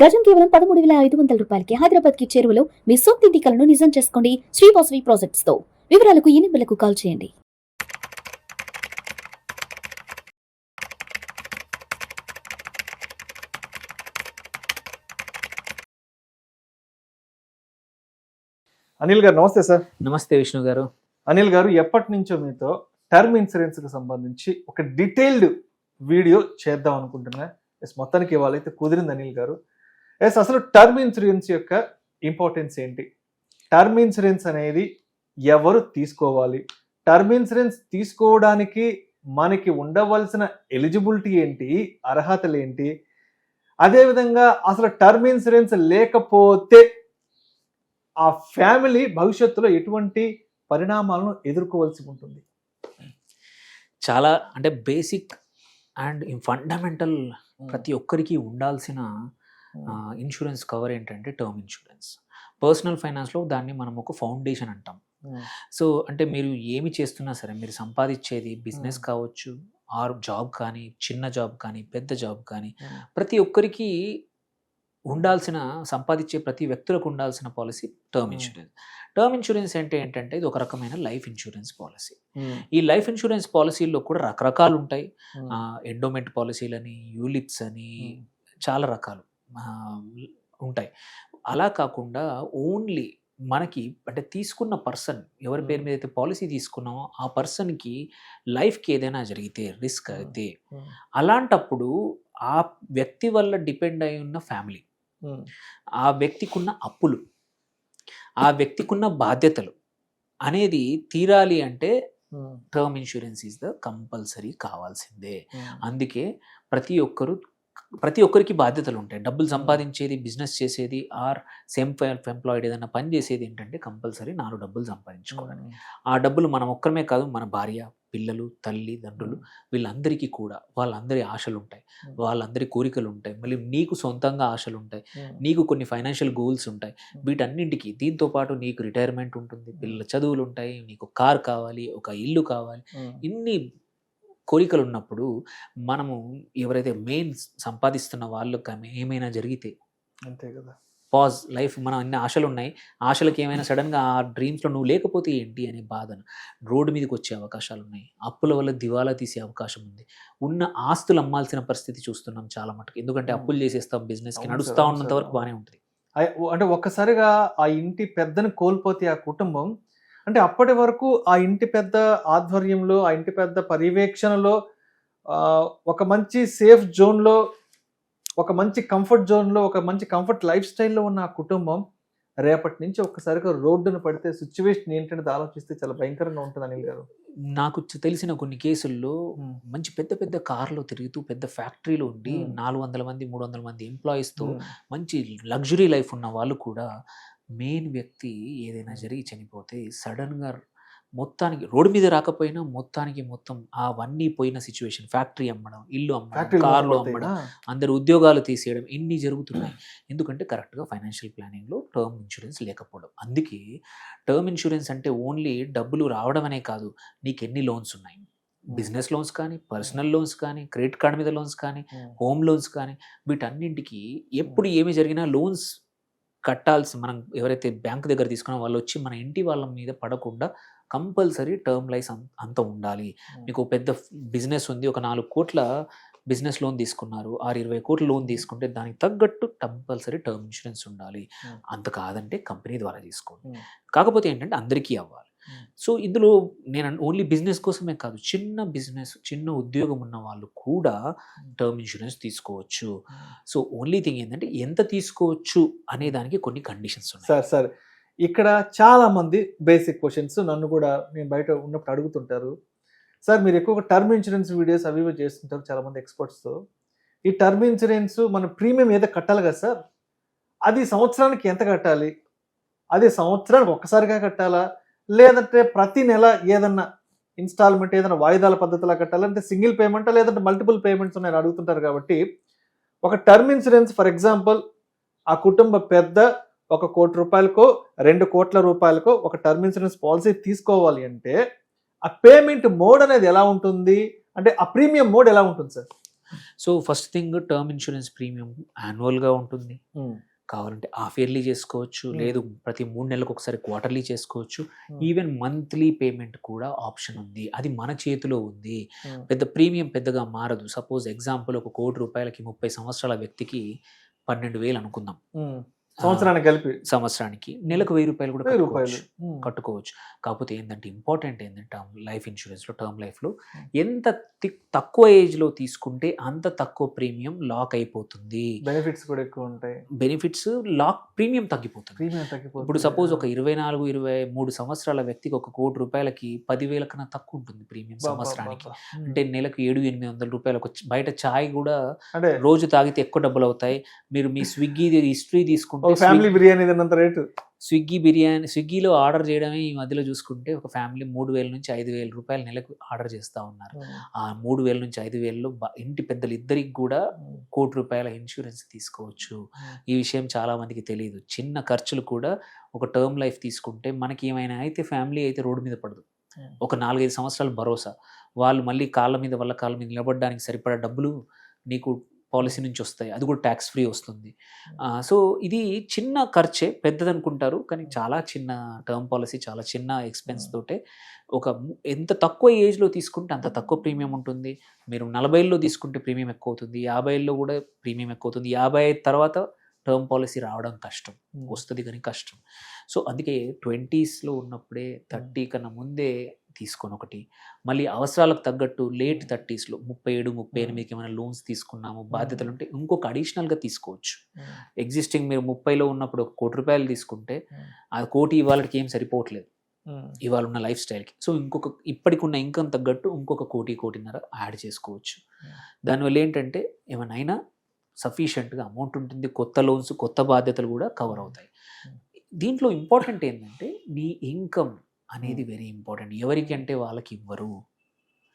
గజం కేవలం 13,500 రూపాయలకి హైదరాబాద్ కి చేరువలో మీ సొంతింటి కలను నిజం చేసుకోండి శ్రీ వాసవి ప్రాజెక్ట్స్ తో. వివరాలకు ఈ నెంబర్లకు కాల్ చేయండి. అనిల్ గారు నమస్తే సార్. నమస్తే విష్ణు గారు. అనిల్ గారు, ఎప్పటి నుంచో మీతో టర్మ్ ఇన్సూరెన్స్ కి సంబంధించి ఒక డీటెయిల్డ్ వీడియో చేద్దాం అనుకుంటున్నా. మొత్తానికి ఇవాళైతే కుదిరింది అనిల్ గారు. అసలు టర్మ్ ఇన్సూరెన్స్ యొక్క ఇంపార్టెన్స్ ఏంటి, టర్మ్ ఇన్సూరెన్స్ అనేది ఎవరు తీసుకోవాలి, టర్మ్ ఇన్సూరెన్స్ తీసుకోవడానికి మనకి ఉండవలసిన ఎలిజిబిలిటీ ఏంటి, అర్హతలు ఏంటి, అదేవిధంగా అసలు టర్మ్ ఇన్సూరెన్స్ లేకపోతే ఆ ఫ్యామిలీ భవిష్యత్తులో ఎటువంటి పరిణామాలను ఎదుర్కోవాల్సి ఉంటుంది? చాలా అంటే బేసిక్ అండ్ ఫండమెంటల్ ప్రతి ఒక్కరికి ఉండాల్సిన ఇన్సూరెన్స్ కవర్ ఏంటంటే టర్మ్ ఇన్సూరెన్స్. పర్సనల్ ఫైనాన్స్లో దాన్ని మనం ఒక ఫౌండేషన్ అంటాం. సో అంటే మీరు ఏమి చేస్తున్నా సరే, మీరు సంపాదించేది బిజినెస్ కావచ్చు, ఆర్ జాబ్ కానీ, చిన్న జాబ్ కానీ, పెద్ద జాబ్ కానీ, ప్రతి ఒక్కరికి ఉండాల్సిన, సంపాదించే ప్రతి వ్యక్తులకు ఉండాల్సిన policy term insurance. Term insurance అంటే ఏంటంటే ఇది ఒక రకమైన లైఫ్ ఇన్సూరెన్స్ పాలసీ. ఈ లైఫ్ ఇన్సూరెన్స్ పాలసీల్లో కూడా రకరకాలు ఉంటాయి. ఎండోమెంట్ పాలసీలని, యూలిప్స్ అని, చాలా రకాలు ఉంటాయి. అలా కాకుండా ఓన్లీ మనకి అంటే తీసుకున్న పర్సన్ ఎవరి పేరు మీద అయితే పాలసీ తీసుకున్నామో ఆ పర్సన్కి లైఫ్కి ఏదైనా జరిగితే, రిస్క్ అయితే, అలాంటప్పుడు ఆ వ్యక్తి వల్ల డిపెండ్ అయి ఉన్న ఫ్యామిలీ, ఆ వ్యక్తికి ఉన్న అప్పులు, ఆ వ్యక్తికి ఉన్న బాధ్యతలు అనేది తీరాలి అంటే term insurance is the compulsory కావాల్సిందే. అందుకే ప్రతి ఒక్కరికి బాధ్యతలు ఉంటాయి. డబ్బులు సంపాదించేది, బిజినెస్ చేసేది, ఆర్ సెల్ఫ్ ఎంప్లాయిడ్ ఏదైనా పని చేసేది ఏంటంటే కంపల్సరీ 4 డబ్బులు సంపాదించుకోవడానికి. ఆ డబ్బులు మనం ఒక్కరమే కాదు, మన భార్య, పిల్లలు, తల్లి, దండ్రులు, వీళ్ళందరికీ కూడా వాళ్ళందరి ఆశలు ఉంటాయి, వాళ్ళందరి కోరికలు ఉంటాయి, మళ్ళీ నీకు సొంతంగా ఆశలు ఉంటాయి, నీకు కొన్ని ఫైనాన్షియల్ గోల్స్ ఉంటాయి. వీటన్నింటికి దీంతోపాటు నీకు రిటైర్మెంట్ ఉంటుంది, పిల్లల చదువులు ఉంటాయి, నీకు కార్ కావాలి, ఒక ఇల్లు కావాలి, ఇన్ని కోరికలు ఉన్నప్పుడు మనము ఎవరైతే మెయిన్ సంపాదిస్తున్న వాళ్ళకి ఏమైనా జరిగితే అంతే కదా, పాజ్ లైఫ్, మనం అన్ని ఆశలు ఉన్నాయి, ఆశలకి ఏమైనా సడన్గా ఆ డ్రీమ్స్లో నువ్వు లేకపోతే ఏంటి అనే బాధను, రోడ్డు మీదకి వచ్చే అవకాశాలు ఉన్నాయి, అప్పుల వల్ల దివాలా తీసే అవకాశం ఉంది, ఉన్న ఆస్తులు అమ్మాల్సిన పరిస్థితి చూస్తున్నాం చాలా మటుకు. ఎందుకంటే అప్పులు చేసేస్తాం, బిజినెస్కి నడుస్తూ ఉన్నంత వరకు బాగానే ఉంటుంది. అంటే ఒక్కసారిగా ఆ ఇంటి పెద్దను కోల్పోతే ఆ కుటుంబం, అంటే అప్పటి వరకు ఆ ఇంటి పెద్ద ఆధ్వర్యంలో, ఆ ఇంటి పెద్ద పర్యవేక్షణలో, ఒక మంచి సేఫ్ జోన్లో, ఒక మంచి కంఫర్ట్ జోన్లో, ఒక మంచి కంఫర్ట్ లైఫ్ స్టైల్లో ఉన్న ఆ కుటుంబం రేపటి నుంచి ఒక్కసారిగా రోడ్డున పడితే సిచ్యువేషన్ ఏంటనేది ఆలోచిస్తే చాలా భయంకరంగా ఉంటుంది అనిల్ గారు. నాకు తెలిసిన కొన్ని కేసుల్లో మంచి పెద్ద పెద్ద కార్లో తిరుగుతూ, పెద్ద ఫ్యాక్టరీలో ఉండి 400 మంది 300 మంది ఎంప్లాయీస్తో మంచి లగ్జరీ లైఫ్ ఉన్న వాళ్ళు కూడా మెయిన్ వ్యక్తి ఏదైనా జరిగి చనిపోతే సడన్గా మొత్తానికి రోడ్డు మీద రాకపోయినా మొత్తం అవన్నీ పోయిన సిచ్యువేషన్, ఫ్యాక్టరీ అమ్మడం, ఇల్లు అమ్మడం, కార్లు అమ్మడం, అందరు ఉద్యోగాలు తీసేయడం, ఇన్ని జరుగుతున్నాయి. ఎందుకంటే కరెక్ట్గా ఫైనాన్షియల్ ప్లానింగ్లో టర్మ్ ఇన్సూరెన్స్ లేకపోవడం. అందుకే టర్మ్ ఇన్సూరెన్స్ అంటే ఓన్లీ డబ్బులు రావడం అనే కాదు, నీకు ఎన్ని లోన్స్ ఉన్నాయి, బిజినెస్ లోన్స్ కానీ, పర్సనల్ లోన్స్ కానీ, క్రెడిట్ కార్డ్ మీద లోన్స్ కానీ, హోమ్ లోన్స్ కానీ, వీటన్నింటికి ఎప్పుడు ఏమి జరిగినా లోన్స్ కట్టాల్సి, మనం ఎవరైతే బ్యాంక్ దగ్గర తీసుకున్నా వాళ్ళు వచ్చి మన ఇంటి వాళ్ళ మీద పడకుండా కంపల్సరీ టర్మ్ లైఫ్ అంత ఉండాలి. మీకు పెద్ద బిజినెస్ ఉంది, ఒక 4 కోట్ల బిజినెస్ లోన్ తీసుకున్నారు, 20 కోట్ల లోన్ తీసుకుంటే దానికి తగ్గట్టు కంపల్సరీ టర్మ్ ఇన్సూరెన్స్ ఉండాలి. అంత కాదంటే కంపెనీ ద్వారా తీసుకోండి. కాకపోతే ఏంటంటే అందరికీ అవ్వాలి. సో ఇందులో నేను ఓన్లీ బిజినెస్ కోసమే కాదు, చిన్న బిజినెస్, చిన్న ఉద్యోగం ఉన్న వాళ్ళు కూడా టర్మ్ ఇన్సూరెన్స్ తీసుకోవచ్చు. సో ఓన్లీ థింగ్ ఏంటంటే ఎంత తీసుకోవచ్చు అనే దానికి కొన్ని కండిషన్స్ ఉన్నాయి. సార్ ఇక్కడ చాలా మంది బేసిక్ క్వశ్చన్స్ నన్ను కూడా, నేను బయట ఉన్నప్పుడు అడుగుతుంటారు. సార్ మీరు ఎక్కువగా టర్మ్ ఇన్సూరెన్స్ వీడియోస్ అవి చేస్తుంటారు చాలా మంది ఎక్స్పర్ట్స్తో. ఈ టర్మ్ ఇన్సూరెన్స్ మన ప్రీమియం ఏదో కట్టాలి కదా సార్, అది సంవత్సరానికి ఎంత కట్టాలి, అది సంవత్సరానికి ఒక్కసారిగా కట్టాలా, లేదంటే ప్రతి నెల ఏదన్నా ఇన్స్టాల్మెంట్, ఏదైనా వాయిదాల పద్ధతిలో కట్టాలంటే సింగిల్ పేమెంటా, లేదంటే మల్టిపుల్ పేమెంట్స్ ఉన్నాయని అడుగుతుంటారు. కాబట్టి ఒక టర్మ్ ఇన్సూరెన్స్ ఫర్ ఎగ్జాంపుల్ ఆ కుటుంబ పెద్ద 1 కోటి రూపాయలకో 2 కోట్ల రూపాయలకో ఒక టర్మ్ ఇన్సూరెన్స్ పాలసీ తీసుకోవాలి అంటే ఆ పేమెంట్ మోడ్ అనేది ఎలా ఉంటుంది, అంటే ఆ ప్రీమియం మోడ్ ఎలా ఉంటుంది sir? So first thing term insurance premium యాన్యువల్గా ఉంటుంది. కావాలంటే హాఫ్ ఇయర్లీ చేసుకోవచ్చు, లేదు ప్రతి 3 నెలలకు ఒకసారి క్వార్టర్లీ చేసుకోవచ్చు. ఈవెన్ మంత్లీ పేమెంట్ కూడా ఆప్షన్ ఉంది. అది మన చేతిలో ఉంది. పెద్ద ప్రీమియం పెద్దగా మారదు. సపోజ్ ఎగ్జాంపుల్ ఒక ₹1,00,00,000కి 30 సంవత్సరాల వ్యక్తికి 12,000 అనుకుందాం. సంవత్సరానికి కలిపి సంవత్సరానికి నెలకు ₹1,000 కూడా ₹1,000. కట్టుకోవచ్చు. కాకపోతే ఏంటంటే ఇంపార్టెంట్ ఏంటంటే టర్మ్ లైఫ్ ఇన్సూరెన్స్లో, టర్మ్ లైఫ్లో ఎంత తక్కువ ఏజ్లో తీసుకుంటే అంత తక్కువ ప్రీమియం లాక్ అయిపోతుంది. బెనిఫిట్స్ కూడా ఎక్కువ ఉంటాయి. బెనిఫిట్స్ లాక్ ప్రీమియం తగ్గిపోతుంది. ఇప్పుడు సపోజ్ ఒక 24-23 సంవత్సరాల వ్యక్తికి ఒక ₹1,00,00,000కి 10,000 కన్నా తక్కువ ఉంటుంది ప్రీమియం సంవత్సరానికి. అంటే నెలకు ₹700-800 బయట చాయ్ కూడా అంటే రోజు తాగితే ఎక్కువ డబ్బులు అవుతాయి. మీరు మీ స్విగ్గీ హిస్టరీ తీసుకుంటే ఫ్యామిలీ బిర్యానీ తిన్నంత రేటు. స్విగ్గీలో ఆర్డర్ చేయడమే ఈ మధ్యలో చూసుకుంటే ఒక ఫ్యామిలీ ₹3,000-5,000 నెలకు ఆర్డర్ చేస్తూ ఉన్నారు. ఆ 3,000-5,000లో ఇంటి పెద్దలు ఇద్దరికి కూడా ₹1,00,00,000 ఇన్సూరెన్స్ తీసుకోవచ్చు. ఈ విషయం చాలా మందికి తెలియదు. చిన్న ఖర్చులు కూడా ఒక టర్మ్ లైఫ్ తీసుకుంటే మనకి ఏమైనా అయితే ఫ్యామిలీ అయితే రోడ్డు మీద పడదు. ఒక 4-5 సంవత్సరాలు భరోసా, వాళ్ళు మళ్ళీ వాళ్ళ కాళ్ళ మీద నిలబడడానికి సరిపడా డబ్బులు నీకు పాలసీ నుంచి వస్తాయి. అది కూడా ట్యాక్స్ ఫ్రీ వస్తుంది. సో ఇది చిన్న ఖర్చే, పెద్దదనుకుంటారు కానీ చాలా చిన్న టర్మ్ పాలసీ, చాలా చిన్న ఎక్స్పెన్స్ తోటే ఎంత తక్కువ ఏజ్లో తీసుకుంటే అంత తక్కువ ప్రీమియం ఉంటుంది. మీరు 40లో తీసుకుంటే ప్రీమియం ఎక్కువ అవుతుంది, 50లో కూడా ప్రీమియం ఎక్కువ అవుతుంది. 55 తర్వాత టర్మ్ పాలసీ రావడం కష్టం, వస్తుంది కానీ కష్టం. సో అందుకే 20sలో ఉన్నప్పుడే 30 కన్నా ముందే తీసుకొని ఒకటి, మళ్ళీ అవసరాలకు తగ్గట్టు లేట్ 30sలో 37-38కి ఏమైనా లోన్స్ తీసుకున్నాము, బాధ్యతలు ఉంటే ఇంకొక అడిషనల్గా తీసుకోవచ్చు. ఎగ్జిస్టింగ్ మీరు 30లో ఉన్నప్పుడు ₹1,00,00,000 తీసుకుంటే ఆ ₹1,00,00,000 ఇవాళకి ఏం సరిపోవట్లేదు ఇవాళ ఉన్న లైఫ్ స్టైల్కి. సో ఇప్పటికి ఉన్న ఇన్కమ్ తగ్గట్టు ఇంకొక ₹1,00,00,000 యాడ్ చేసుకోవచ్చు. దానివల్ల ఏంటంటే ఏమైనా సఫిషియెంట్గా అమౌంట్ ఉంటుంది, కొత్త లోన్స్, కొత్త బాధ్యతలు కూడా కవర్ అవుతాయి. దీంట్లో ఇంపార్టెంట్ ఏంటంటే నీ ఇన్కమ్ అనేది వెరీ ఇంపార్టెంట్. ఎవరికి అంటే వాళ్ళకి ఇవ్వరు.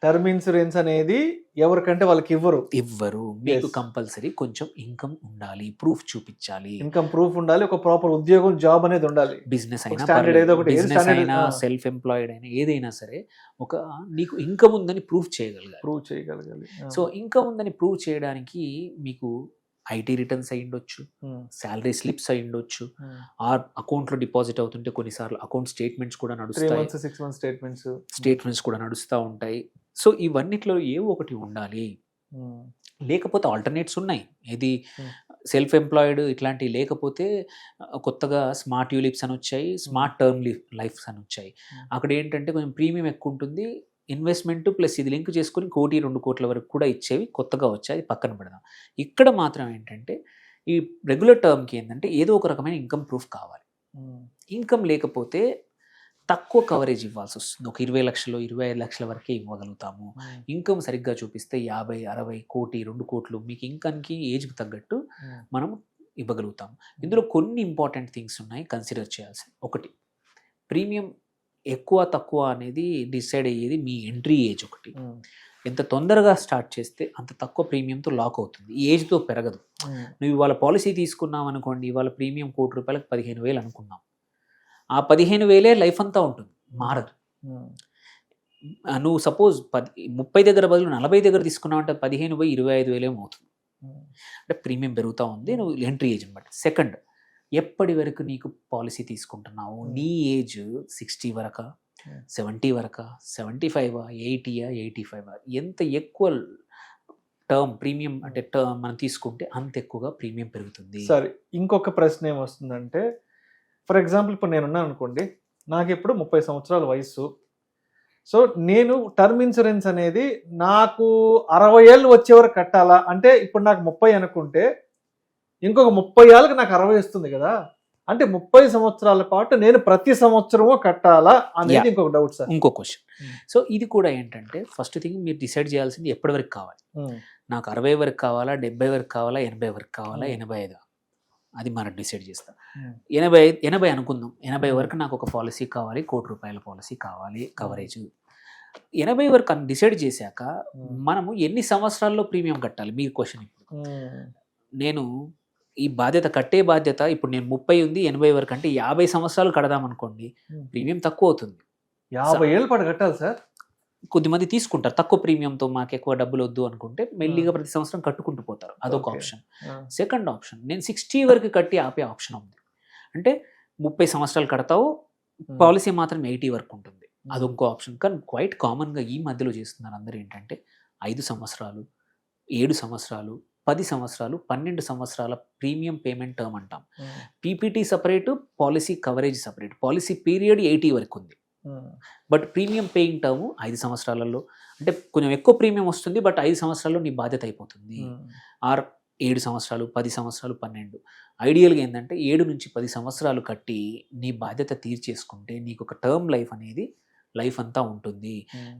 టర్మ్ ఇన్సూరెన్స్ అనేది ఎవరికంటే వాళ్ళకి ఇవ్వరు. మీకు కంపల్సరీ కొంచెం ఇన్కమ్ ఉండాలి, ప్రూఫ్ చూపించాలి. ఇన్కమ్ ప్రూఫ్ ఉండాలి, ఒక ప్రాపర్ ఉద్యోగం, జాబ్ అనేది ఉండాలి. బిజినెస్ అయినా సెల్ఫ్ ఎంప్లాయిడ్ అయినా ఏదైనా సరే నీకు ఇన్కమ్ ఉందని ప్రూఫ్ చేయగలగాలి. సో ఇన్కమ్ ఉందని ప్రూవ్ చేయడానికి మీకు ఐటీ రిటర్న్స్ అయి ఉండొచ్చు, శాలరీ స్లిప్స్ అయి ఉండొచ్చు, ఆర్ అకౌంట్లో డిపాజిట్ అవుతుంటే కొన్నిసార్లు అకౌంట్ స్టేట్మెంట్స్ కూడా నడుస్తాయి, 6 months స్టేట్మెంట్స్ కూడా నడుస్తూ ఉంటాయి. సో ఇవన్నిట్లో ఏవో ఒకటి ఉండాలి. లేకపోతే ఆల్టర్నేట్స్ ఉన్నాయి. ఇది సెల్ఫ్ ఎంప్లాయిడ్ ఇట్లాంటివి లేకపోతే కొత్తగా స్మార్ట్ యూలిప్స్ అని వచ్చాయి, స్మార్ట్ టర్మ్ లైఫ్స్ అని వచ్చాయి. అక్కడ ఏంటంటే కొంచెం ప్రీమియం ఎక్కువ ఉంటుంది, ఇన్వెస్ట్మెంట్ ప్లస్ ఇది లింక్ చేసుకుని ₹1-2 వరకు కూడా ఇచ్చేవి కొత్తగా వచ్చాయి, పక్కన పెడదాం. ఇక్కడ మాత్రం ఏంటంటే ఈ రెగ్యులర్ టర్మ్కి ఏంటంటే ఏదో ఒక రకమైన ఇన్కమ్ ప్రూఫ్ కావాలి. ఇన్కమ్ లేకపోతే తక్కువ కవరేజ్ ఇవ్వాల్సి వస్తుంది. ఒక 20 లక్షలు 25 లక్షల వరకే ఇవ్వగలుగుతాము. ఇన్కమ్ సరిగ్గా చూపిస్తే 50, 60, ₹1,00,00,000, 2,00,00,000 మీకు ఇన్కమ్కి ఏజ్కి తగ్గట్టు మనం ఇవ్వగలుగుతాము. ఇందులో కొన్ని ఇంపార్టెంట్ థింగ్స్ ఉన్నాయి కన్సిడర్ చేయాల్సి. ఒకటి, ప్రీమియం ఎక్కువ తక్కువ అనేది డిసైడ్ అయ్యేది మీ ఎంట్రీ ఏజ్. ఒకటి, ఎంత తొందరగా స్టార్ట్ చేస్తే అంత తక్కువ ప్రీమియంతో లాక్ అవుతుంది, ఏజ్తో పెరగదు. నువ్వు ఇవాళ పాలసీ తీసుకున్నావు అనుకోండి, ఇవాళ ప్రీమియం ₹1,00,00,000కి 15,000 అనుకున్నాం, ఆ 15,000 లైఫ్ అంతా ఉంటుంది, మారదు. నువ్వు సపోజ్ 30 దగ్గర బదులు 40 దగ్గర తీసుకున్నావు అంటే 15 పోయి 25,000 అవుతుంది. అంటే ప్రీమియం పెరుగుతూ ఉంది నువ్వు ఎంట్రీ ఏజ్ బట్టి. సెకండ్, ఎప్పటి వరకు నీకు పాలసీ తీసుకుంటున్నావు, నీ ఏజ్ 60 వరకా, 70 వరకా, 75, 80, 85, ఎంత ఎక్కువ టర్మ్ ప్రీమియం అంటే మనం తీసుకుంటే అంత ఎక్కువగా ప్రీమియం పెరుగుతుంది. సరే, ఇంకొక ప్రశ్న ఏమొస్తుందంటే, ఫర్ ఎగ్జాంపుల్ ఇప్పుడు నేనున్నాను అనుకోండి, నాకు ఇప్పుడు 30 సంవత్సరాల వయసు. సో నేను టర్మ్ ఇన్సూరెన్స్ అనేది నాకు 60 ఏళ్ళు వచ్చే వరకు కట్టాలా? అంటే ఇప్పుడు నాకు 30 అనుకుంటే ఇంకొక 30 ఏళ్ళకి నాకు 60 వస్తుంది కదా, అంటే 30 సంవత్సరాల పాటు నేను ప్రతి సంవత్సరము కట్టాలా అనేది ఇంకొక డౌట్ సార్. ఇంకో క్వశ్చన్. సో ఇది కూడా ఏంటంటే ఫస్ట్ థింగ్ మీరు డిసైడ్ చేయాల్సింది ఎప్పటి వరకు కావాలి. నాకు 60 వరకు కావాలా, 70 వరకు కావాలా, 80 వరకు కావాలా, 85, అది మనం డిసైడ్ చేస్తాం. 80 అనుకుందాం. 80 వరకు నాకు ఒక పాలసీ కావాలి, ₹1,00,00,000 పాలసీ కావాలి కవరేజ్. 80 వరకు డిసైడ్ చేశాక మనము ఎన్ని సంవత్సరాల్లో ప్రీమియం కట్టాలి? మీ క్వశ్చన్. ఇప్పుడు నేను ఈ కట్టే బాధ్యత ఇప్పుడు నేను 30 ఉంది, 80 వరకు అంటే 50 సంవత్సరాలు కడదాం అనుకోండి, ప్రీమియం తక్కువ అవుతుంది. 50 ఏళ్ళ పాటు కట్టాలి సార్? కొద్దిమంది తీసుకుంటారు తక్కువ ప్రీమియంతో, మాకు ఎక్కువ డబ్బులు వద్దు అనుకుంటే మెల్లిగా ప్రతి సంవత్సరం కట్టుకుంటూ పోతారు, అదొక Okay. ఆప్షన్. సెకండ్ ఆప్షన్, నేను 60 వరకు కట్టి ఆపే ఆప్షన్ ఉంది. అంటే 30 సంవత్సరాలు కడతావు, పాలసీ మాత్రం 80 వరకు ఉంటుంది, అదొక ఆప్షన్. కానీ క్వైట్ కామన్గా ఈ మధ్యలో చేస్తున్నారు అందరూ ఏంటంటే 5 సంవత్సరాలు, 7 సంవత్సరాలు, 10 సంవత్సరాలు, 12 సంవత్సరాల ప్రీమియం పేమెంట్ టర్మ్ అంటాం. PPT separate, policy coverage separate. Policy period 80 వరకు ఉంది, బట్ ప్రీమియం పేయింగ్ టర్మ్ 5 సంవత్సరాలలో, అంటే కొంచెం ఎక్కువ ప్రీమియం వస్తుంది, బట్ 5 సంవత్సరాల్లో నీ బాధ్యత అయిపోతుంది. ఆర్ 7 సంవత్సరాలు, 10 సంవత్సరాలు, 12. ఐడియల్గా ఏంటంటే 7 నుంచి 10 సంవత్సరాలు కట్టి నీ బాధ్యత తీర్చేసుకుంటే నీకు ఒక టర్మ్ లైఫ్ అనేది లైఫ్ అంతా ఉంటుంది.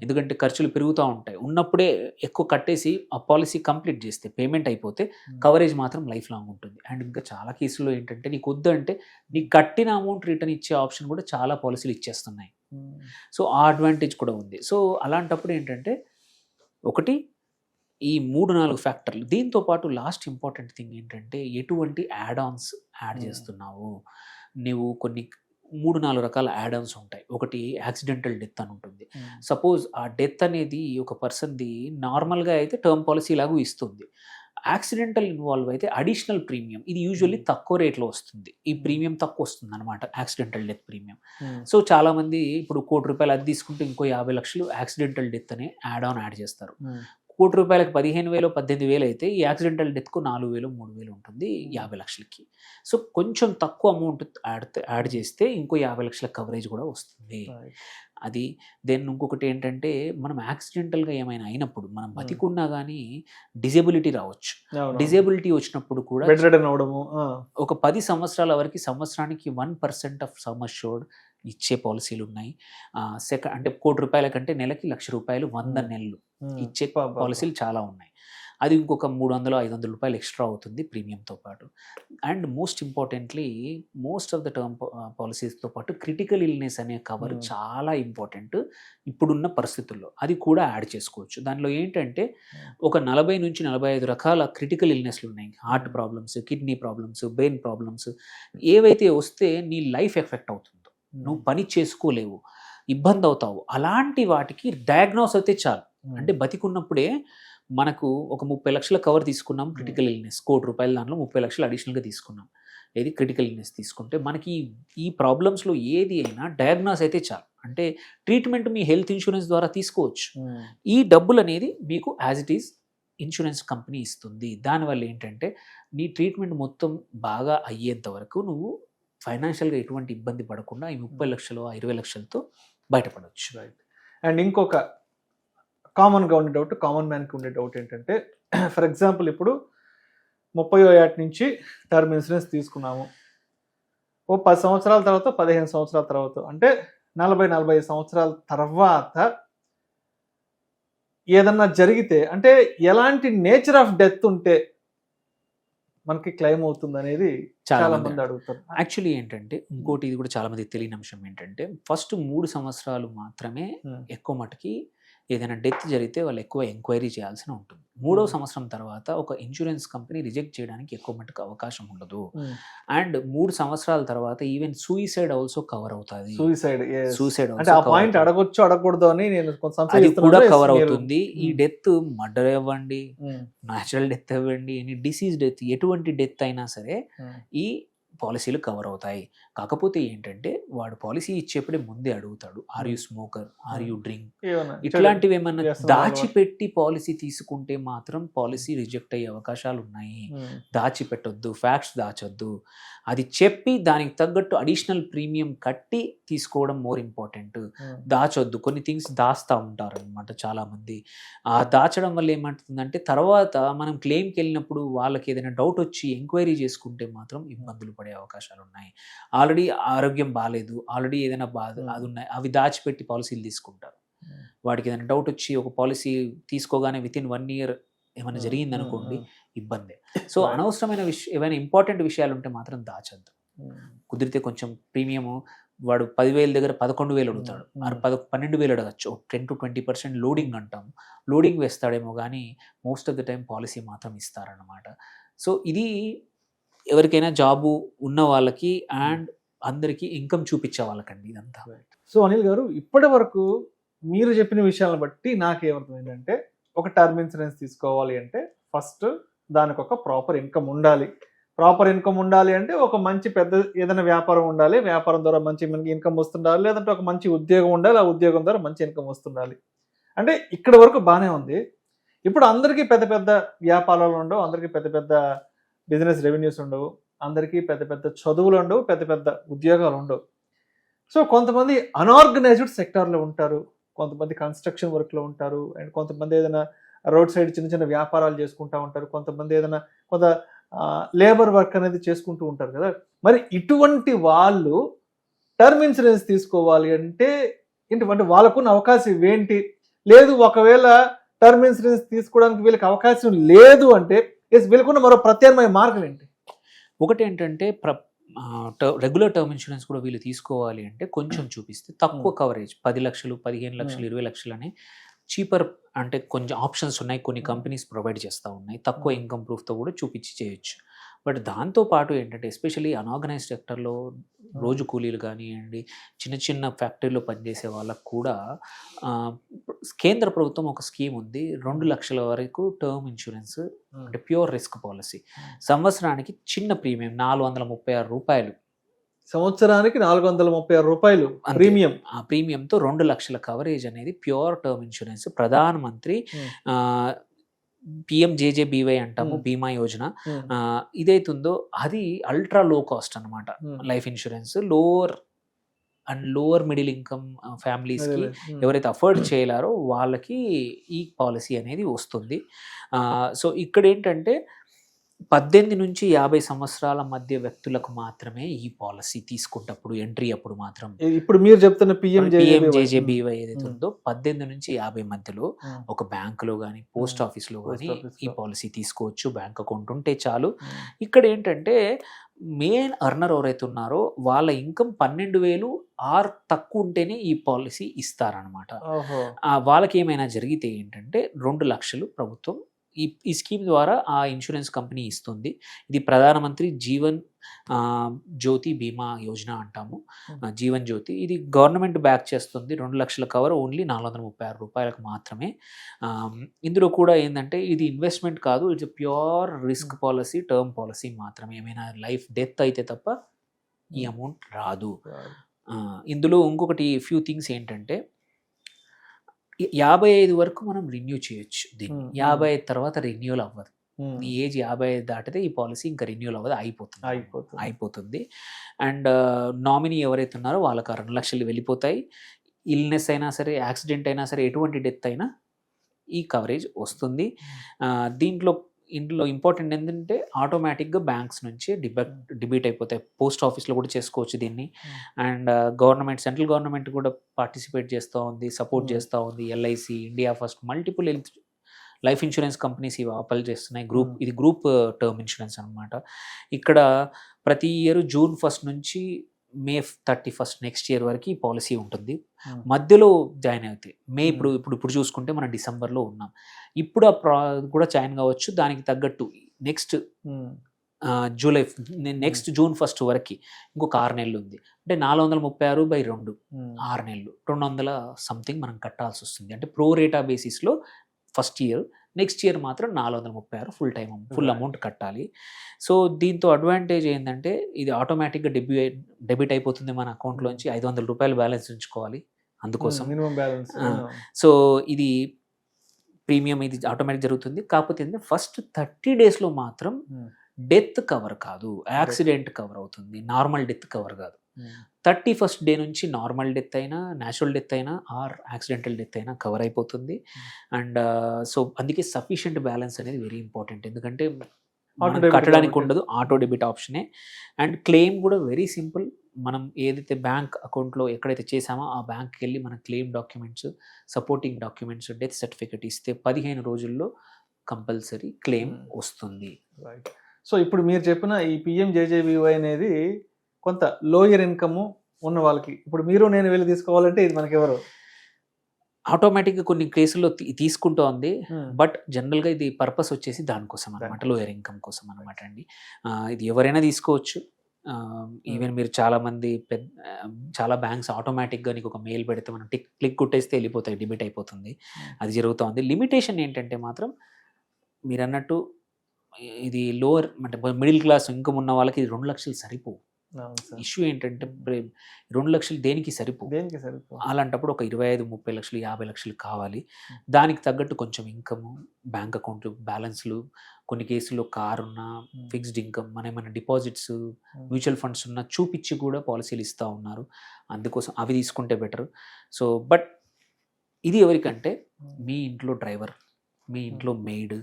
ఎందుకంటే ఖర్చులు పెరుగుతూ ఉంటాయి, ఉన్నప్పుడే ఎక్కువ కట్టేసి ఆ పాలసీ కంప్లీట్ చేస్తే పేమెంట్ అయిపోతే కవరేజ్ మాత్రం లైఫ్ లాంగ్ ఉంటుంది. అండ్ ఇంకా చాలా కేసుల్లో ఏంటంటే నీకు వద్దు అంటే నీకు కట్టిన అమౌంట్ రిటర్న్ ఇచ్చే ఆప్షన్ కూడా చాలా పాలసీలు ఇచ్చేస్తున్నాయి. సో ఆ అడ్వాంటేజ్ కూడా ఉంది. సో అలాంటప్పుడు ఏంటంటే ఒకటి ఈ 3-4 ఫ్యాక్టర్లు. దీంతో పాటు లాస్ట్ ఇంపార్టెంట్ థింగ్ ఏంటంటే ఎటువంటి యాడ్ ఆన్స్ యాడ్ చేస్తున్నావు. నువ్వు కొన్ని 3-4 రకాల యాడ్ ఆన్స్ ఉంటాయి. ఒకటి యాక్సిడెంటల్ డెత్ అని ఉంటుంది. సపోజ్ ఆ డెత్ అనేది ఒక పర్సన్ది నార్మల్గా అయితే టర్మ్ పాలసీ లాగా ఇస్తుంది, యాక్సిడెంటల్ ఇన్వాల్వ్ అయితే అడిషనల్ ప్రీమియం, ఇది యూజువల్లీ తక్కువ రేట్లో వస్తుంది, ఈ ప్రీమియం తక్కువ వస్తుంది అనమాట, యాక్సిడెంటల్ డెత్ ప్రీమియం. సో చాలామంది ఇప్పుడు ₹1,00,00,000 అది తీసుకుంటే ఇంకో 50 లక్షలు యాక్సిడెంటల్ డెత్ అనే యాడ్ చేస్తారు. ₹1,00,00,000కి 15,000 18,000 అయితే ఈ యాక్సిడెంటల్ డెత్కు 4,000 3,000 ఉంటుంది 50 లక్షలకి. సో కొంచెం తక్కువ అమౌంట్ యాడ్ చేస్తే ఇంకో 50 లక్షల కవరేజ్ కూడా వస్తుంది. అది దెన్ ఇంకొకటి ఏంటంటే మనం యాక్సిడెంటల్గా ఏమైనా అయినప్పుడు మనం బతికున్నా కానీ డిజేబిలిటీ రావచ్చు. డిజేబిలిటీ వచ్చినప్పుడు కూడా ఒక 10 సంవత్సరాల వరకు సంవత్సరానికి 1% ఆఫ్ సమ్ అష్యూర్డ్ ఇచ్చే పాలసీలు ఉన్నాయి. అంటే ₹1,00,00,000 కంటే నెలకి ₹1,00,000 100 నెలలు ఇచ్చే పాలసీలు చాలా ఉన్నాయి. అది ఇంకొక ₹300-500 ఎక్స్ట్రా అవుతుంది ప్రీమియంతో పాటు. And most importantly most of the term పాలసీస్తో పాటు క్రిటికల్ ఇల్నెస్ అనే కవర్ చాలా ఇంపార్టెంట్ ఇప్పుడున్న పరిస్థితుల్లో, అది కూడా యాడ్ చేసుకోవచ్చు. దానిలో ఏంటంటే ఒక 40 నుంచి 45 రకాల క్రిటికల్ ఇల్నెస్లు ఉన్నాయి. Heart problems, kidney problems, brain problems, ఏవైతే వస్తే నీ లైఫ్ ఎఫెక్ట్ అవుతుందో, నువ్వు పని చేసుకోలేవు, ఇబ్బంది అవుతావు, అలాంటి వాటికి డయాగ్నోస్ అయితే చాలు. అంటే బతికున్నప్పుడే మనకు ఒక 30 లక్షల కవర్ తీసుకున్నాం క్రిటికల్ ఇల్నెస్, ₹1,00,00,000 దాంట్లో 30 లక్షలు అడిషనల్గా తీసుకున్నాం, ఏది క్రిటికల్ ఇల్నెస్ తీసుకుంటే మనకి ఈ ప్రాబ్లమ్స్లో ఏది అయినా డయాగ్నోస్ అయితే చాలు. అంటే ట్రీట్మెంట్ మీ హెల్త్ ఇన్సూరెన్స్ ద్వారా తీసుకోవచ్చు. ఈ డబ్బులు అనేది మీకు as it is insurance company ఇస్తుంది. దానివల్ల ఏంటంటే నీ ట్రీట్మెంట్ మొత్తం బాగా అయ్యేంత వరకు నువ్వు ఫైనాన్షియల్గా ఎటువంటి ఇబ్బంది పడకుండా ఈ 30 లక్షలు 20 లక్షలతో బయటపడవచ్చు. రైట్. అండ్ ఇంకొక కామన్గా ఉండే డౌట్, కామన్ మ్యాన్కి ఉండే డౌట్ ఏంటంటే ఫర్ ఎగ్జాంపుల్ ఇప్పుడు 30వ ఏట నుంచి టర్మ్ ఇన్సూరెన్స్ తీసుకున్నాము, ఓ 10 సంవత్సరాల తర్వాత 15 సంవత్సరాల తర్వాత అంటే 40-45 సంవత్సరాల తర్వాత ఏదన్నా జరిగితే అంటే ఎలాంటి నేచర్ ఆఫ్ డెత్ ఉంటే మనకి క్లెయిమ్ అవుతుంది అనేది చాలా మంది అడుగుతారు. యాక్చువల్లీ ఏంటంటే ఇంకోటి ఇది కూడా చాలా మంది తెలియని అంశం ఏంటంటే ఫస్ట్ 3 సంవత్సరాలు మాత్రమే ఎక్కువ మటుకి ఏదైనా డెత్ జరిగితే వాళ్ళు ఎక్కువ ఎంక్వైరీ చేయాల్సి ఉంటుంది. 3వ సంవత్సరం తర్వాత ఒక ఇన్సూరెన్స్ కంపెనీ రిజెక్ట్ చేయడానికి ఎక్కువ మటుకు అవకాశం ఉండదు. అండ్ 3 సంవత్సరాల తర్వాత ఈవెన్ సూయిసైడ్ ఆల్సో కవర్ అవుతుంది. సూసైడ్ పాయింట్ అడగొచ్చు అడగకూడదు అని నేను అది కూడా కవర్ అవుతుంది. ఈ డెత్ మర్డర్ ఇవ్వండి, న్యాచురల్ డెత్ ఇవ్వండి, ఎనీ డిసీజ్ డెత్, ఎటువంటి డెత్ అయినా సరే ఈ పాలసీలు కవర్ అవుతాయి. కాకపోతే ఏంటంటే వాడు పాలసీ ఇచ్చేప్పుడే ముందే అడుగుతాడు, are you smoker, are you drink, ఇట్లాంటివి ఏమన్నా దాచిపెట్టి పాలసీ తీసుకుంటే మాత్రం పాలసీ రిజెక్ట్ అయ్యే అవకాశాలు ఉన్నాయి. దాచిపెట్టొద్దు, ఫ్యాక్ట్స్ దాచొద్దు, అది చెప్పి దానికి తగ్గట్టు అడిషనల్ ప్రీమియం కట్టి తీసుకోవడం మోర్ ఇంపార్టెంట్. దాచొద్దు, కొన్ని థింగ్స్ దాస్తూ ఉంటారు అనమాట చాలామంది. ఆ దాచడం వల్ల ఏమంటుందంటే తర్వాత మనం క్లెయిమ్కి వెళ్ళినప్పుడు వాళ్ళకి ఏదైనా డౌట్ వచ్చి ఎంక్వైరీ చేసుకుంటే మాత్రం ఇబ్బందులు పడే అవకాశాలు ఉన్నాయి. ఆల్రెడీ ఆరోగ్యం బాగాలేదు, ఆల్రెడీ ఏదైనా బాధ అది ఉన్నాయి, అవి దాచిపెట్టి పాలసీలు తీసుకుంటారు. వాడికి ఏదైనా డౌట్ వచ్చి ఒక పాలసీ తీసుకోగానే వితిన్ 1 year ఏమైనా జరిగింది అనుకోండి ఇబ్బందే. సో అనవసరమైన ఏమైనా ఇంపార్టెంట్ విషయాలు ఉంటే మాత్రం దాచద్దు. కుదిరితే కొంచెం ప్రీమియము వాడు 10,000 దగ్గర 11,000 అడుగుతాడు, 12,000 అడగచ్చు. 10-20% లోడింగ్ అంటాం, లోడింగ్ వేస్తాడేమో కానీ most of the time policy మాత్రం ఇస్తారన్నమాట. సో ఇది ఎవరికైనా జాబు ఉన్న వాళ్ళకి అండ్ అందరికీ ఇన్కమ్ చూపించే వాళ్ళకండి ఇదంతా. సో అనిల్ గారు, ఇప్పటి వరకు మీరు చెప్పిన విషయాలను బట్టి నాకేమర్థమైందంటే ఒక టర్మ్ ఇన్సూరెన్స్ తీసుకోవాలి అంటే ఫస్ట్ దానికి ఒక ప్రాపర్ ఇన్కమ్ ఉండాలి. ప్రాపర్ ఇన్కమ్ ఉండాలి అంటే ఒక మంచి పెద్ద ఏదైనా వ్యాపారం ఉండాలి, వ్యాపారం ద్వారా మంచి మనకి ఇన్కమ్ వస్తుండాలి, లేదంటే ఒక మంచి ఉద్యోగం ఉండాలి, ఆ ఉద్యోగం ద్వారా మంచి ఇన్కమ్ వస్తుండాలి. అంటే ఇక్కడ వరకు బాగానే ఉంది. ఇప్పుడు అందరికీ పెద్ద పెద్ద వ్యాపారాలు ఉండవు, అందరికీ పెద్ద పెద్ద బిజినెస్ రెవెన్యూస్ ఉండవు, అందరికీ పెద్ద పెద్ద చదువులు ఉండవు, పెద్ద పెద్ద ఉద్యోగాలు ఉండవు. సో కొంతమంది అన్ఆర్గనైజ్డ్ సెక్టార్లో ఉంటారు, కొంతమంది కన్స్ట్రక్షన్ వర్క్లో ఉంటారు, అండ్ కొంతమంది ఏదైనా రోడ్ సైడ్ చిన్న చిన్న వ్యాపారాలు చేసుకుంటూ ఉంటారు, కొంతమంది ఏదైనా కొంత లేబర్ వర్క్ అనేది చేసుకుంటూ ఉంటారు కదా. మరి ఇటువంటి వాళ్ళు టర్మ్ ఇన్సూరెన్స్ తీసుకోవాలి అంటే ఏంటి, వాళ్ళకున్న అవకాశం ఏంటి? లేదు ఒకవేళ టర్మ్ ఇన్సూరెన్స్ తీసుకోవడానికి వీళ్ళకి అవకాశం లేదు అంటే వీళ్ళకున్న మరో ప్రత్యామ్నాయ మార్గం ఏంటి? ఒకటి ఏంటంటే రెగ్యులర్ టర్మ్ ఇన్సూరెన్స్ కూడా వీళ్ళు తీసుకోవాలి అంటే కొంచెం చూపిస్తే తక్కువ కవరేజ్ 10 లక్షలు 15 లక్షలు 20 లక్షలు అని చీపర్ అంటే కొంచెం ఆప్షన్స్ ఉన్నాయి, కొన్ని కంపెనీస్ ప్రొవైడ్ చేస్తూ ఉన్నాయి, తక్కువ ఇన్కమ్ ప్రూఫ్తో కూడా చూపించి చేయొచ్చు. బట్ దాంతోపాటు ఏంటంటే ఎస్పెషల్లీ అన్ఆర్గనైజ్డ్ సెక్టర్లో రోజు కూలీలు కానివ్వండి, చిన్న చిన్న ఫ్యాక్టరీలో పనిచేసే వాళ్ళకు కూడా కేంద్ర ప్రభుత్వం ఒక స్కీమ్ ఉంది, 2 లక్షల వరకు టర్మ్ ఇన్సూరెన్స్ అంటే ప్యూర్ రిస్క్ పాలసీ. సంవత్సరానికి చిన్న ప్రీమియం 436 రూపాయలు, సంవత్సరానికి 436 రూపాయలు ప్రీమియం. ఆ ప్రీమియంతో 2 లక్షల కవరేజ్ అనేది ప్యూర్ టర్మ్ ఇన్సూరెన్స్ ప్రధానమంత్రి PMJJBY అంటాము, బీమా యోజన. ఇదైతుందో అది అల్ట్రా లో కాస్ట్ అనమాట life insurance. Lower middle income ఫ్యామిలీస్కి ఎవరైతే అఫోర్డ్ చేయలేరో వాళ్ళకి ఈ పాలసీ అనేది వస్తుంది. సో ఇక్కడ ఏంటంటే 18 నుంచి 50 సంవత్సరాల మధ్య వ్యక్తులకు మాత్రమే ఈ పాలసీ తీసుకుంటప్పుడు ఎంట్రీ అప్పుడు మాత్రం ఇప్పుడు మీరు చెప్తున్న PMJJBY ఏదైతే ఉందో 18 నుంచి 50 మధ్యలో ఒక బ్యాంకులో కానీ పోస్ట్ ఆఫీస్లో కానీ ఈ పాలసీ తీసుకోవచ్చు, బ్యాంక్ అకౌంట్ ఉంటే చాలు. ఇక్కడ ఏంటంటే మెయిన్ అర్నర్ ఎవరైతే ఉన్నారో వాళ్ళ ఇన్కమ్ 12,000 ఆర్ తక్కువ ఉంటేనే ఈ పాలసీ ఇస్తారనమాట. వాళ్ళకి ఏమైనా జరిగితే ఏంటంటే 2 లక్షలు ప్రభుత్వం ఈ స్కీమ్ ద్వారా ఆ ఇన్సూరెన్స్ కంపెనీ ఇస్తుంది. ఇది ప్రధానమంత్రి జీవన్ జ్యోతి బీమా యోజన అంటాము, జీవన్ జ్యోతి. ఇది గవర్నమెంట్ బ్యాక్ చేస్తుంది. 2 లక్షల కవర్ ఓన్లీ 436 రూపాయలకు మాత్రమే. ఇందులో కూడా ఏంటంటే ఇది ఇన్వెస్ట్మెంట్ కాదు, it's pure risk policy, term policy మాత్రమే. ఏమైనా లైఫ్ డెత్ అయితే తప్ప ఈ అమౌంట్ రాదు. ఇందులో ఇంకొకటి ఫ్యూ థింగ్స్ ఏంటంటే 55 వరకు మనం రెన్యూ చేయొచ్చు దీన్ని. 55 తర్వాత రెన్యూల్ అవ్వదు. నీ ఏజ్ 55 దాటితే ఈ పాలసీ ఇంకా రెన్యూల్ అవ్వదు, అయిపోతుంది. అండ్ నామినీ ఎవరైతే ఉన్నారో వాళ్ళకి 2 లక్షలు వెళ్ళిపోతాయి. ఇల్నెస్ అయినా సరే, యాక్సిడెంట్ అయినా సరే, ఎటువంటి డెత్ అయినా ఈ కవరేజ్ వస్తుంది. ఇందులో ఇంపార్టెంట్ ఏంటంటే ఆటోమేటిక్గా బ్యాంక్స్ నుంచి డిబిట్ అయిపోతాయి. పోస్ట్ ఆఫీస్లో కూడా చేసుకోవచ్చు దీన్ని. అండ్ సెంట్రల్ గవర్నమెంట్ కూడా పార్టిసిపేట్ చేస్తూ ఉంది, సపోర్ట్ చేస్తూ ఉంది. LIC, India first, multiple life insurance companies ఇవి అప్పల్ చేస్తున్నాయి. ఇది గ్రూప్ టర్మ్ ఇన్సూరెన్స్ అనమాట. ఇక్కడ ప్రతి ఇయర్ June 1 నుంచి May 31 నెక్స్ట్ ఇయర్ వరకు ఈ పాలసీ ఉంటుంది. మధ్యలో జాయిన్ అవుతాయి. ఇప్పుడు చూసుకుంటే మనం డిసెంబర్లో ఉన్నాం. ఇప్పుడు కూడా జాయిన్ కావచ్చు. దానికి తగ్గట్టు నెక్స్ట్ June 1 వరకు ఇంకొక 6 నెలలు ఉంది. అంటే 436/2 6 నెలలు 200 సంథింగ్ మనం కట్టాల్సి వస్తుంది. అంటే ప్రో రేటా బేసిస్లో ఫస్ట్ ఇయర్, నెక్స్ట్ ఇయర్ మాత్రం 436 ఫుల్ అమౌంట్ కట్టాలి. సో దీంతో అడ్వాంటేజ్ ఏంటంటే ఇది ఆటోమేటిక్గా డెబిట్ అయిపోతుంది మన అకౌంట్లోంచి. 500 రూపాయలు బ్యాలెన్స్ ఉంచుకోవాలి అందుకోసం. సో ఇది ప్రీమియం ఇది ఆటోమేటిక్ జరుగుతుంది. కాకపోతే ఫస్ట్ 30 డేస్లో మాత్రం డెత్ కవర్ కాదు, యాక్సిడెంట్ కవర్ అవుతుంది, నార్మల్ డెత్ కవర్ కాదు. 31st డే నుంచి నార్మల్ డెత్ అయినా, న్యాచురల్ డెత్ అయినా ఆర్ యాక్సిడెంటల్ డెత్ అయినా కవర్ అయిపోతుంది. అండ్ సో అందుకే సఫిషియెంట్ బ్యాలెన్స్ అనేది వెరీ ఇంపార్టెంట్. ఎందుకంటే కట్టడానికి ఉండదు, ఆటో డెబిట్ ఆప్షనే. అండ్ క్లెయిమ్ కూడా వెరీ సింపుల్. మనం ఏదైతే బ్యాంక్ అకౌంట్లో ఎక్కడైతే చేసామో ఆ బ్యాంక్కి వెళ్ళి మన claim documents, supporting documents, death certificate ఇస్తే 15 రోజుల్లో కంపల్సరీ క్లెయిమ్ వస్తుంది. సో ఇప్పుడు మీరు చెప్పిన ఈ PMJJBY అనేది కొంత లోయర్ ఇన్కమ్ ఉన్న వాళ్ళకి, ఇప్పుడు మీరు నేను వెళ్ళి తీసుకోవాలంటే ఇది మనకి ఎవరు ఆటోమేటిక్గా కొన్ని కేసుల్లో తీసుకుంటూ ఉంది. బట్ జనరల్గా ఇది పర్పస్ వచ్చేసి దానికోసం అనమాట, లోయర్ ఇన్కమ్ కోసం అనమాట అండి. ఇది ఎవరైనా తీసుకోవచ్చు. ఈవెన్ మీరు చాలామంది చాలా బ్యాంక్స్ ఆటోమేటిక్గా నీకు ఒక మెయిల్ పెడితే మనం క్లిక్ కొట్టేస్తే వెళ్ళిపోతాయి, డిబిట్ అయిపోతుంది. అది జరుగుతోంది. లిమిటేషన్ ఏంటంటే మాత్రం మీరు అన్నట్టు ఇది లోవర్ అంటే మిడిల్ క్లాస్ ఇన్కమ్ ఉన్న వాళ్ళకి ఇది 2 లక్షలు సరిపోవు. అవును సార్. ఇష్యూ ఏంటంటే 2 లక్షలు దేనికి సరిపోవు. దేనికి సరిపో అలాంటప్పుడు ఒక 25-30 లక్షలు 50 లక్షలు కావాలి. దానికి తగ్గట్టు కొంచెం ఇన్కమ్, బ్యాంక్ అకౌంట్ బ్యాలెన్స్లు, కొన్ని కేసుల్లో కార్ ఉన్న, ఫిక్స్డ్ ఇన్కమ్, మన ఏమైనా డిపాజిట్స్, మ్యూచువల్ ఫండ్స్ ఉన్న చూపించి కూడా పాలసీలు ఇస్తూ ఉన్నారు. అందుకోసం అవి తీసుకుంటే బెటర్. సో బట్ ఇది ఎవరికంటే మీ ఇంట్లో డ్రైవర్, మీ ఇంట్లో మెయిడ్,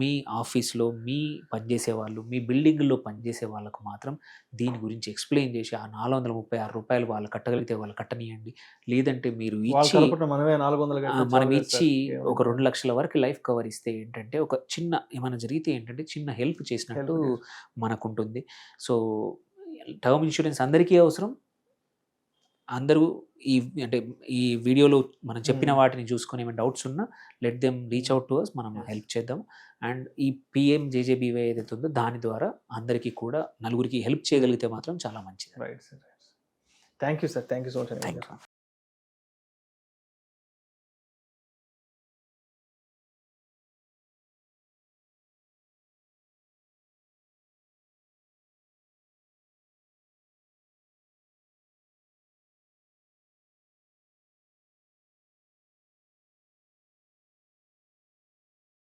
మీ ఆఫీస్లో మీ పనిచేసే వాళ్ళు, మీ బిల్డింగ్లో పనిచేసే వాళ్ళకు మాత్రం దీని గురించి ఎక్స్ప్లెయిన్ చేసి ఆ 436 రూపాయలు వాళ్ళు కట్టగలిగితే వాళ్ళు కట్టనియండి. లేదంటే మీరు ఇచ్చి మనమే 400 మనం ఇచ్చి ఒక 2 లక్షల వరకు లైఫ్ కవర్ ఇస్తే ఏంటంటే ఒక చిన్న ఏమైనా జరిగితే ఏంటంటే చిన్న హెల్ప్ చేసినట్టు మనకుంటుంది. సో టర్మ్ ఇన్సూరెన్స్ అందరికీ అవసరం. అందరూ అంటే ఈ వీడియోలో మనం చెప్పిన వాటిని చూసుకొని ఏమైనా డౌట్స్ ఉన్నా let them reach out to us, మనం హెల్ప్ చేద్దాం. అండ్ ఈ PMJJBY ఏదైతే ఉందో దాని ద్వారా అందరికీ కూడా నలుగురికి హెల్ప్ చేయగలిగితే మాత్రం చాలా మంచిది. Right sir. Thank you sir. Thank you so much. Thank you.